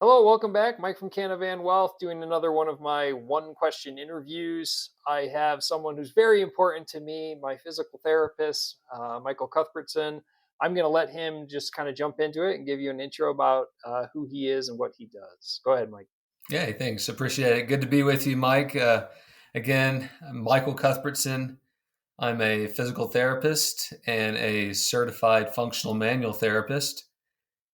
Hello, welcome back. Mike from Canavan Wealth doing another one of my one question interviews. I have someone who's very important to me, my physical therapist, Michael Cuthbertson. I'm going to let him just kind of jump into it and give you an intro about who he is and what he does. Go ahead, Mike. Yeah, thanks. Appreciate it. Good to be with you, Mike. Again, I'm Michael Cuthbertson. I'm a physical therapist and a certified functional manual therapist.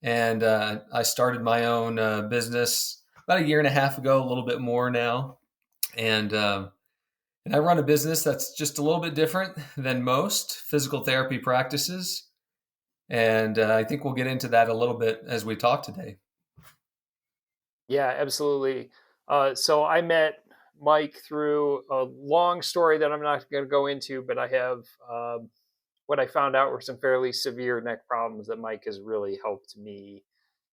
And I started my own business about a year and a half ago, a little bit more now. And I run a business that's just a little bit different than most physical therapy practices. And I think we'll get into that a little bit as we talk today. Yeah, absolutely. So I met Mike through a long story that I'm not going to go into, but I have what I found out were some fairly severe neck problems that Mike has really helped me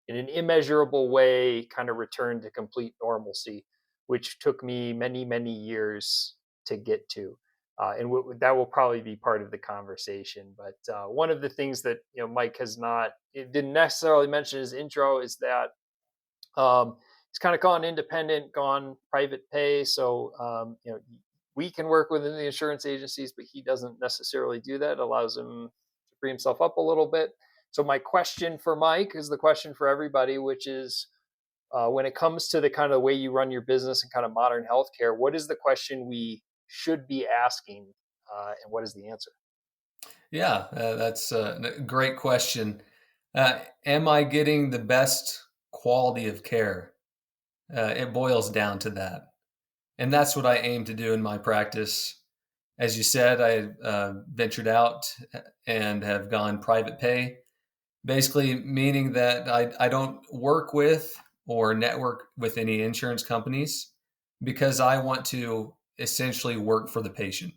in an immeasurable way kind of return to complete normalcy, which took me many, many years to get to. That will probably be part of the conversation. But one of the things that Mike has not, it didn't necessarily mention in his intro, is that he's kind of gone independent, gone private pay. So we can work within the insurance agencies, but he doesn't necessarily do that. It allows him to free himself up a little bit. So my question for Mike is the question for everybody, which is when it comes to the kind of way you run your business and kind of modern healthcare, what is the question we should be asking, and what is the answer? Yeah, that's a great question. Am I getting the best quality of care? It boils down to that. And that's what I aim to do in my practice. As you said, I ventured out and have gone private pay, basically meaning that I don't work with or network with any insurance companies because I want to essentially work for the patient.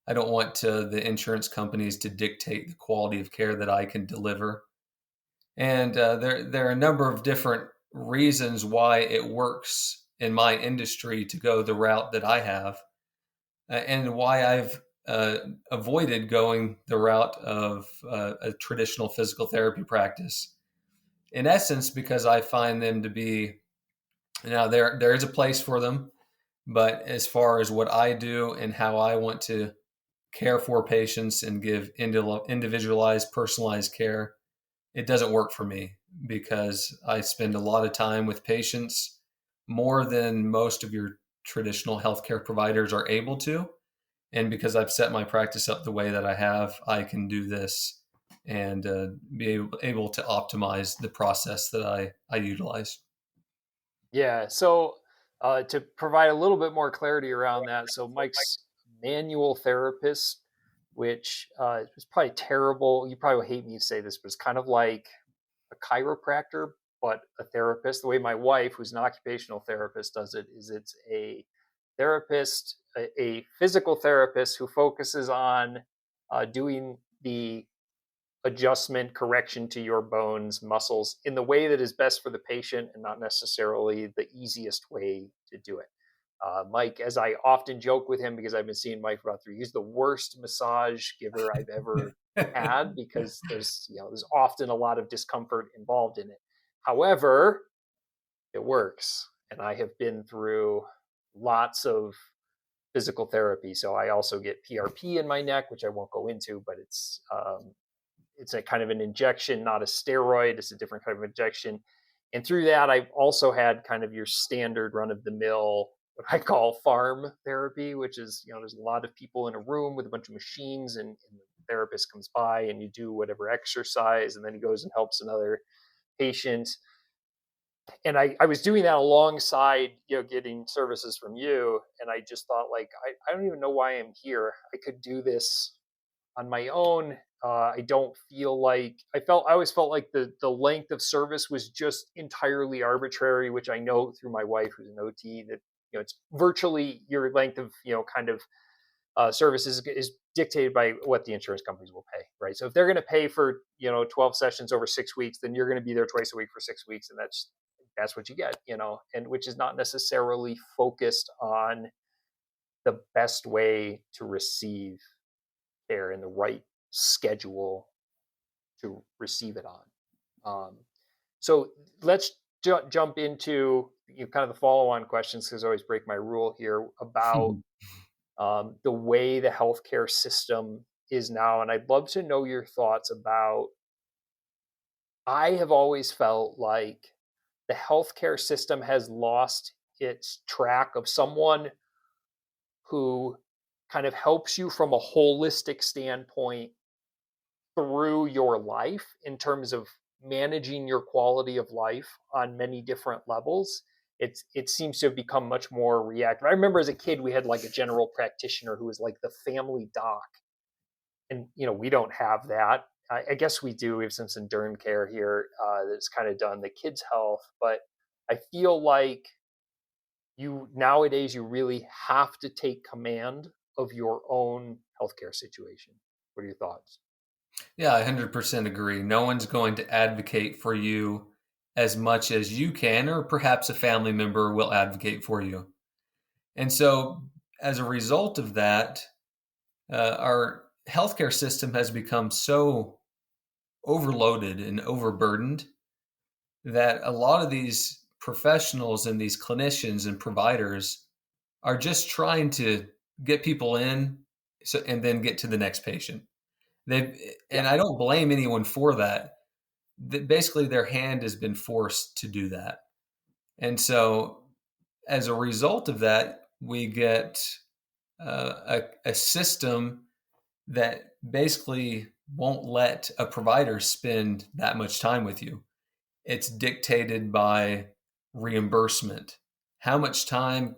I don't want the insurance companies to dictate the quality of care that I can deliver. And there are a number of different reasons why it works in my industry to go the route that I have, and why I've avoided going the route of a traditional physical therapy practice. In essence, because I find them to be now there is a place for them, but as far as what I do and how I want to care for patients and give individualized, personalized care, it doesn't work for me because I spend a lot of time with patients more than most of your traditional healthcare providers are able to. And because I've set my practice up the way that I have, I can do this and be able to optimize the process that I utilize. Yeah. So to provide a little bit more clarity around that, so Mike's manual therapist, which is probably terrible. You probably will hate me to say this, but it's kind of like a chiropractor, but a therapist. The way my wife, who's an occupational therapist, does it is it's a therapist, a physical therapist who focuses on doing the adjustment correction to your bones muscles in the way that is best for the patient and not necessarily the easiest way to do it. Mike, as I often joke with him, because I've been seeing Mike for about 3 years, the worst massage giver I've ever had, because there's often a lot of discomfort involved in it. However, it works, and I have been through lots of physical therapy. So I also get PRP in my neck, which I won't go into, but it's a kind of an injection, not a steroid. It's a different kind of injection. And through that, I've also had kind of your standard run of the mill, what I call farm therapy, which is, there's a lot of people in a room with a bunch of machines, and the therapist comes by and you do whatever exercise, and then he goes and helps another patient. And I was doing that alongside, getting services from you. And I just thought, like, I don't even know why I'm here. I could do this on my own. I don't feel like I always felt like the length of service was just entirely arbitrary, which I know through my wife, who's an OT, that it's virtually your length of kind of service is dictated by what the insurance companies will pay, right? So if they're going to pay for 12 sessions over 6 weeks, then you're going to be there twice a week for 6 weeks, and that's what you get, and which is not necessarily focused on the best way to receive care and the right schedule to receive it on. So let's jump into kind of the follow-on questions because I always break my rule here about the way the healthcare system is now, and I'd love to know your thoughts about. I have always felt like the healthcare system has lost its track of someone who kind of helps you from a holistic standpoint through your life in terms of managing your quality of life on many different levels. It seems to have become much more reactive. I remember as a kid we had like a general practitioner who was like the family doc, and we don't have that. I guess we do. We have some derm care here that's kind of done the kids' health, but I feel like you nowadays you really have to take command of your own healthcare situation. What are your thoughts? Yeah, I 100% agree. No one's going to advocate for you as much as you can, or perhaps a family member will advocate for you. And so, as a result of that, our healthcare system has become so overloaded and overburdened that a lot of these professionals and these clinicians and providers are just trying to get people in and then get to the next patient. They've Yeah, and I don't blame anyone for that. Basically, their hand has been forced to do that. And so, as a result of that, we get a system that basically won't let a provider spend that much time with you. It's dictated by reimbursement. How much time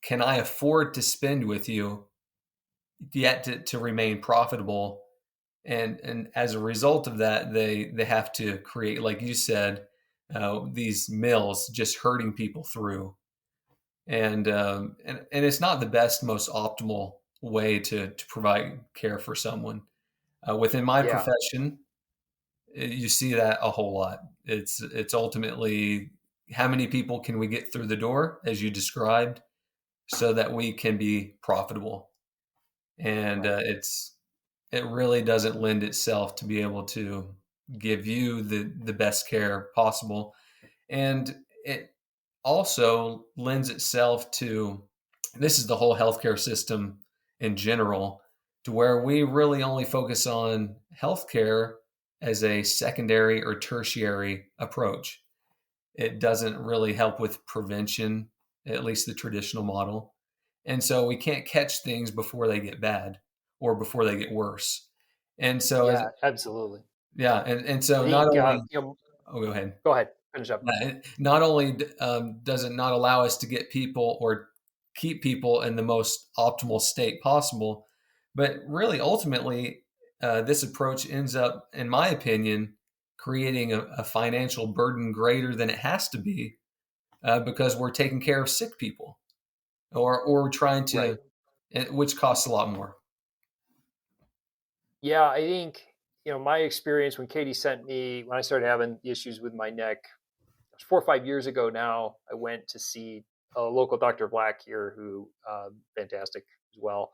can I afford to spend with you yet to remain profitable? And as a result of that, they have to create, like you said, these mills just hurting people through, and it's not the best, most optimal way to provide care for someone. Within my yeah, profession, you see that a whole lot. It's ultimately how many people can we get through the door, as you described, so that we can be profitable, and right. it really doesn't lend itself to be able to give you the best care possible. And it also lends itself to, this is the whole healthcare system in general, to where we really only focus on healthcare as a secondary or tertiary approach. It doesn't really help with prevention, at least the traditional model. And so we can't catch things before they get bad or before they get worse. And so as Yeah, absolutely. yeah, and I so not think, only, oh, go ahead. go ahead, finish up. Not only does it not allow us to get people or keep people in the most optimal state possible, but really ultimately, this approach ends up, in my opinion, creating a financial burden greater than it has to be, because we're taking care of sick people, or we're trying Right. to, which costs a lot more. Yeah, I think, my experience when Katie sent me, when I started having issues with my neck, it was 4 or 5 years ago now, I went to see a local Dr. Black here who, fantastic as well.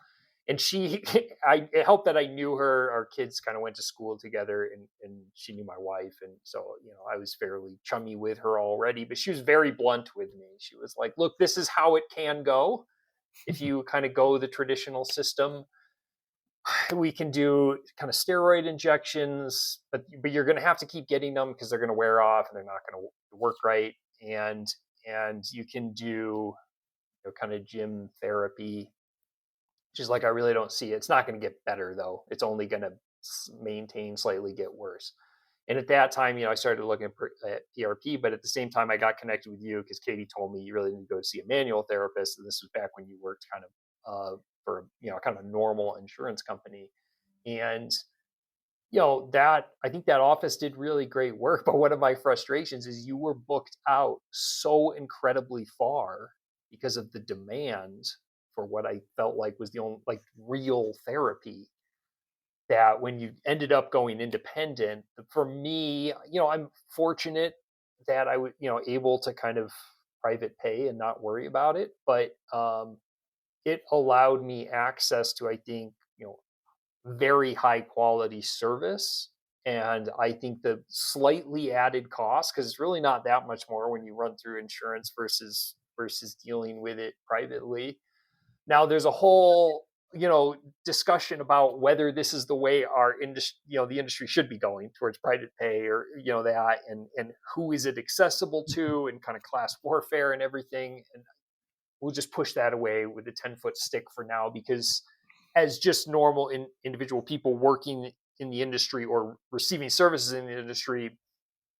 And she, it helped that I knew her. Our kids kind of went to school together, and she knew my wife. And so, I was fairly chummy with her already, but she was very blunt with me. She was like, look, this is how it can go. If you kind of go the traditional system, we can do kind of steroid injections, but you're going to have to keep getting them because they're going to wear off and they're not going to work right. And you can do kind of gym therapy. She's like, I really don't see it. It's not going to get better though. It's only going to maintain, slightly get worse. And at that time, I started looking at PRP, but at the same time, I got connected with you because Katie told me you really need to go see a manual therapist. And this was back when you worked kind of for kind of a normal insurance company. And that I think that office did really great work. But one of my frustrations is you were booked out so incredibly far because of the demand for what I felt like was the only like real therapy, that when you ended up going independent, for me, I'm fortunate that I was, able to kind of private pay and not worry about it. But it allowed me access to, I think, very high quality service And I think the slightly added cost, because it's really not that much more when you run through insurance versus dealing with it privately. Now there's a whole, discussion about whether this is the way our industry, the industry should be going towards private pay, or that, and who is it accessible to, and kind of class warfare and everything. And we'll just push that away with a 10-foot stick for now, because as just normal individual people working in the industry or receiving services in the industry,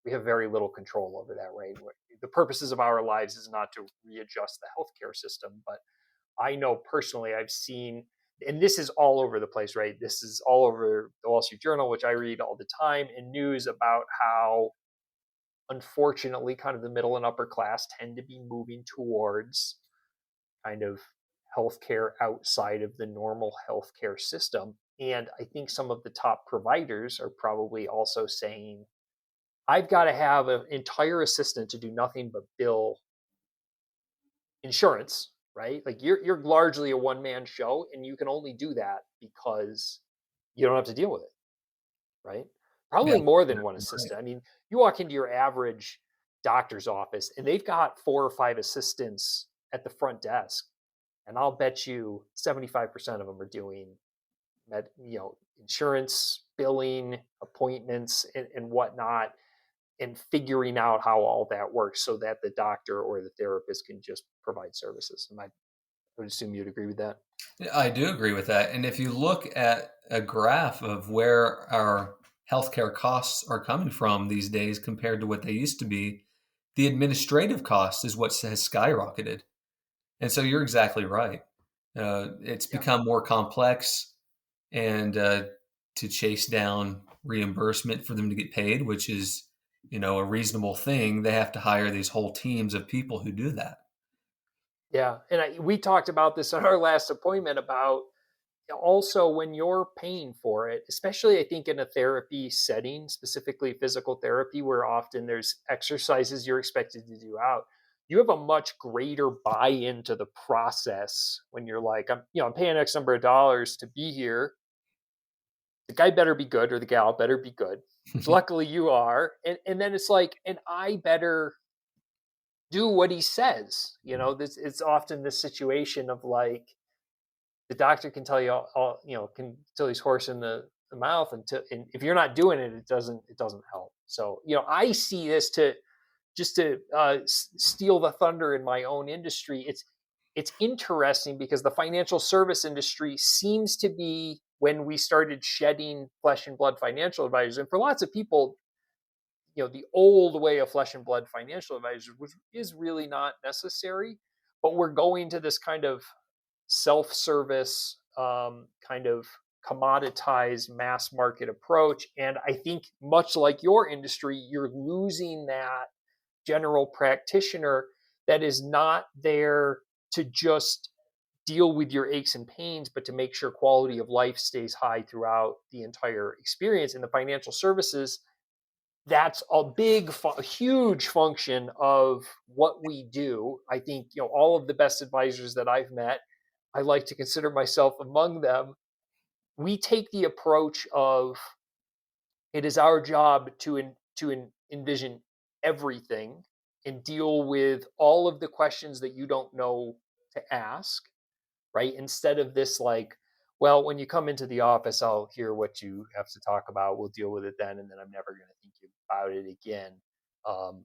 we have very little control over that, right? The purposes of our lives is not to readjust the healthcare system, but I know personally I've seen, and this is all over the place, right? This is all over the Wall Street Journal, which I read all the time, and news about how, unfortunately, kind of the middle and upper class tend to be moving towards kind of healthcare outside of the normal healthcare system. And I think some of the top providers are probably also saying, I've got to have an entire assistant to do nothing but bill insurance, right? Like you're largely a one man show, and you can only do that because you don't have to deal with it, right? Yeah, Probably more than one right. assistant. I mean, you walk into your average doctor's office and they've got 4 or 5 assistants at the front desk, and I'll bet you 75% of them are doing insurance, billing, appointments, and whatnot, and figuring out how all that works so that the doctor or the therapist can just provide services. I would assume you'd agree with that. Yeah, I do agree with that. And if you look at a graph of where our healthcare costs are coming from these days compared to what they used to be, the administrative cost is what has skyrocketed. And so you're exactly right. It's Yeah. become more complex, and to chase down reimbursement for them to get paid, which is, a reasonable thing, they have to hire these whole teams of people who do that. Yeah. And we talked about this on our last appointment about, also, when you're paying for it, especially I think in a therapy setting, specifically physical therapy, where often there's exercises you're expected to do out, you have a much greater buy-in to the process when you're like, I'm paying X number of dollars to be here. The guy better be good, or the gal better be good, which luckily you are. And then it's like, and I better do what he says. This, it's often this situation of like, the doctor can tell you can tell he's horse in the mouth, and if you're not doing it, it doesn't help. So I see this, to just to steal the thunder in my own industry. It's interesting because the financial service industry seems to be, when we started shedding flesh and blood financial advisors, and for lots of people, the old way of flesh and blood financial advisors is really not necessary, but we're going to this kind of self-service, kind of commoditized mass market approach. And I think, much like your industry, you're losing that general practitioner that is not there to just deal with your aches and pains, but to make sure quality of life stays high throughout the entire experience. In the financial services, that's a huge function of what we do. I think, all of the best advisors that I've met, I like to consider myself among them. We take the approach of, it is our job to envision everything and deal with all of the questions that you don't know to ask, right? Instead of this, like, well, when you come into the office, I'll hear what you have to talk about. We'll deal with it then, and then I'm never going to think about it again. Um,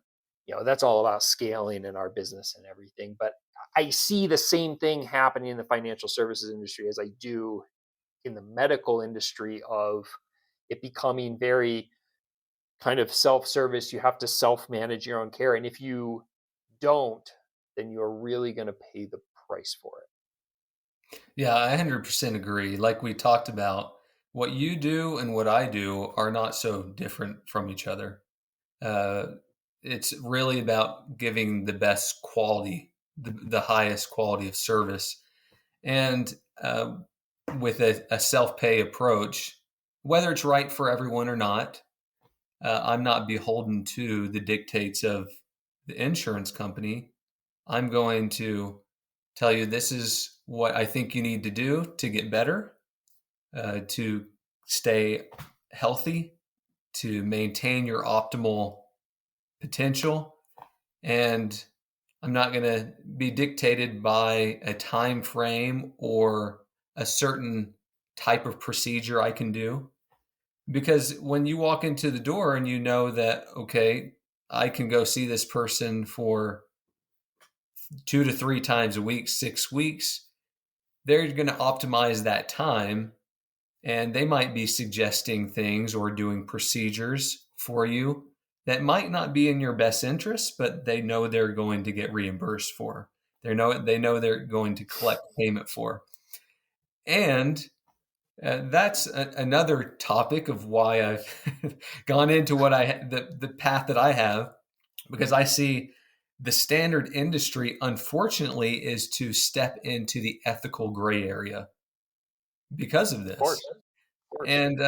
that's all about scaling in our business and everything. But I see the same thing happening in the financial services industry as I do in the medical industry, of it becoming very kind of self-service. You have to self-manage your own care, and if you don't, then you're really going to pay the price for it. Yeah, I 100% agree. Like we talked about, what you do and what I do are not so different from each other. Uh, it's really about giving the best quality, the highest quality of service. And with a self pay approach, whether it's right for everyone or not, I'm not beholden to the dictates of the insurance company. I'm going to tell you this is what I think you need to do to get better, to stay healthy, to maintain your optimal potential. And I'm not going to be dictated by a time frame or a certain type of procedure I can do. Because when you walk into the door and you know that, okay, I can go see this person for 2 to 3 times a week, 6 weeks, they're going to optimize that time, and they might be suggesting things or doing procedures for you that might not be in your best interest, but they know they're going to get reimbursed for. They know they're going to collect payment for. And that's another topic of why I've gone into the path that I have, because I see the standard industry, unfortunately, is to step into the ethical gray area because of Of this. course, of course. And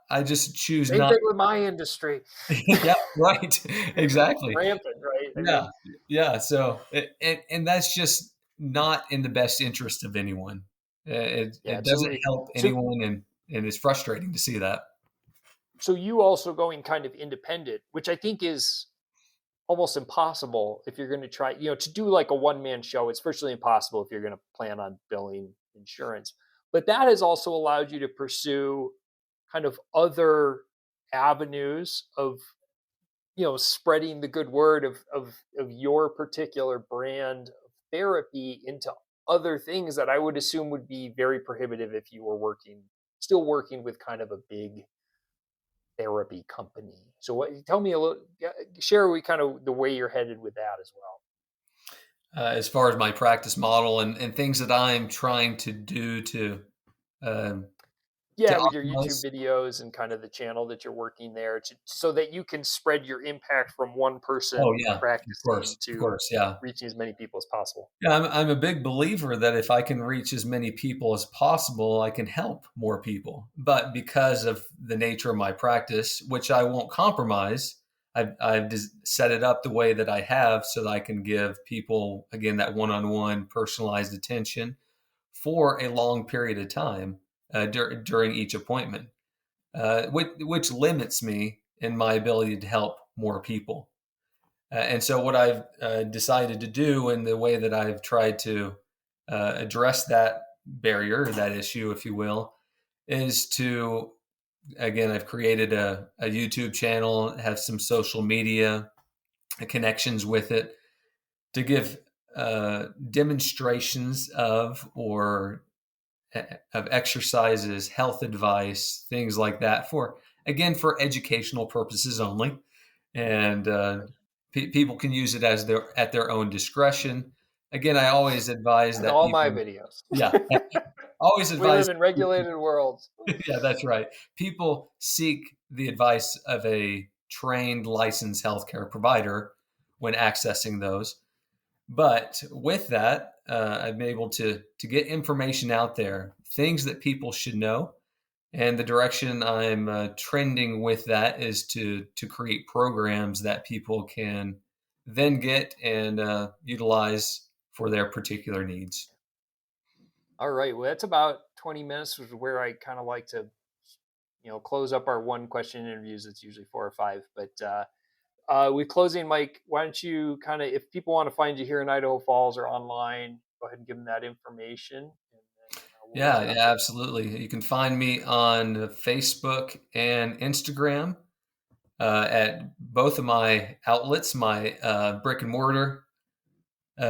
I just choose Same not. thing with my industry. Yeah, right. It's Exactly. rampant, right? I Yeah, mean, yeah. So, and that's just not in the best interest of anyone. yeah, It doesn't absolutely. help So, anyone, and it's frustrating to see that. so you also going kind of independent, which I think is almost impossible if you're going to try, to do like a one man show. It's virtually impossible if you're going to plan on billing insurance. But that has also allowed you to pursue kind of other avenues of, spreading the good word of your particular brand of therapy into other things that I would assume would be very prohibitive if you were still working with kind of a big therapy company. So tell me a little, share we kind of the way you're headed with that as well. As far as my practice model and things that I'm trying to do um, to Yeah, with your YouTube optimize. videos and kind of the channel that you're working there so that you can spread your impact from one Oh person yeah, practicing of to course, yeah. reaching as many people as possible. Yeah, I'm a big believer that if I can reach as many people as possible, I can help more people. But because of the nature of my practice, which I won't compromise, I've just set it up the way that I have so that I can give people, again, that one on one personalized attention for a long period of time during each appointment, which limits me in my ability to help more people. And so, what I've decided to do, and the way that I've tried to address that barrier, that issue, if you will, is to, again, I've created a YouTube channel, have some social media connections with it to give demonstrations of exercises, health advice, things like that, for, again, for educational purposes only. And people can use it as at their own discretion. Again, I always advise And that all my people, videos. yeah, always We advise. live in regulated worlds. Yeah, that's right. People seek the advice of a trained, licensed healthcare provider when accessing those. But with that, I've been able to get information out there, things that people should know. And the direction I'm trending with that is to create programs that people can then get and utilize for their particular needs. All right. Well, that's about 20 minutes, which is where I kind of like to, close up our one question interviews. It's usually 4 or 5. But with closing, Mike, why don't you kind of, if people want to find you here in Idaho Falls or online, go ahead and give them that information, and then we'll Yeah, leave it up yeah, there. absolutely. You can find me on Facebook and Instagram at both of my outlets. My brick and mortar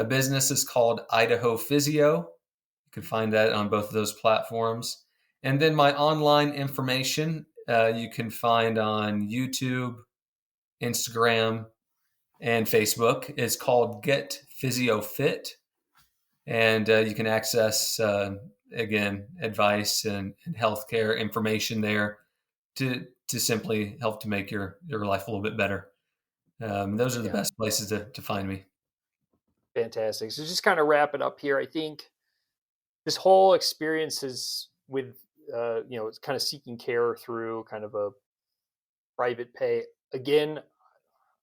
business is called Idaho Physio. You can find that on both of those platforms. And then my online information you can find on YouTube, Instagram, and Facebook. It's called Get Physio Fit. And you can access, again, advice and healthcare information there to simply help to make your life a little bit better. Those are the Yeah, best places to find me. fantastic. So just kind of wrap it up here. I think this whole experience is with, it's kind of seeking care through kind of a private pay. Again,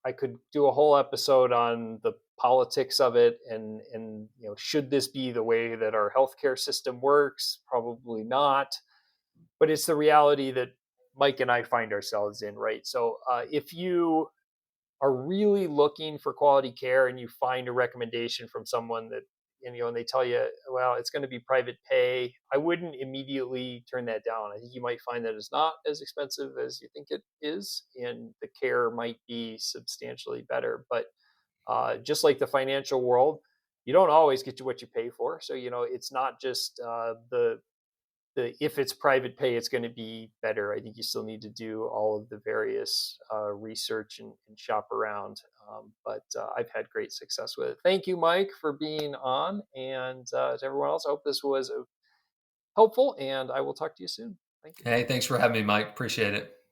I could do a whole episode on the politics of it, and should this be the way that our healthcare system works? Probably not. But it's the reality that Mike and I find ourselves in, right? So if you are really looking for quality care and you find a recommendation from someone that, and they tell you, well, it's going to be private pay, I wouldn't immediately turn that down. I think you might find that it's not as expensive as you think it is, and the care might be substantially better. But just like the financial world, you don't always get what you pay for. So it's not just the if it's private pay, it's going to be better. I think you still need to do all of the various research and shop around. But I've had great success with it. Thank you, Mike, for being on, and to everyone else, I hope this was helpful. And I will talk to you soon. Thank you. Hey, thanks for having me, Mike. Appreciate it.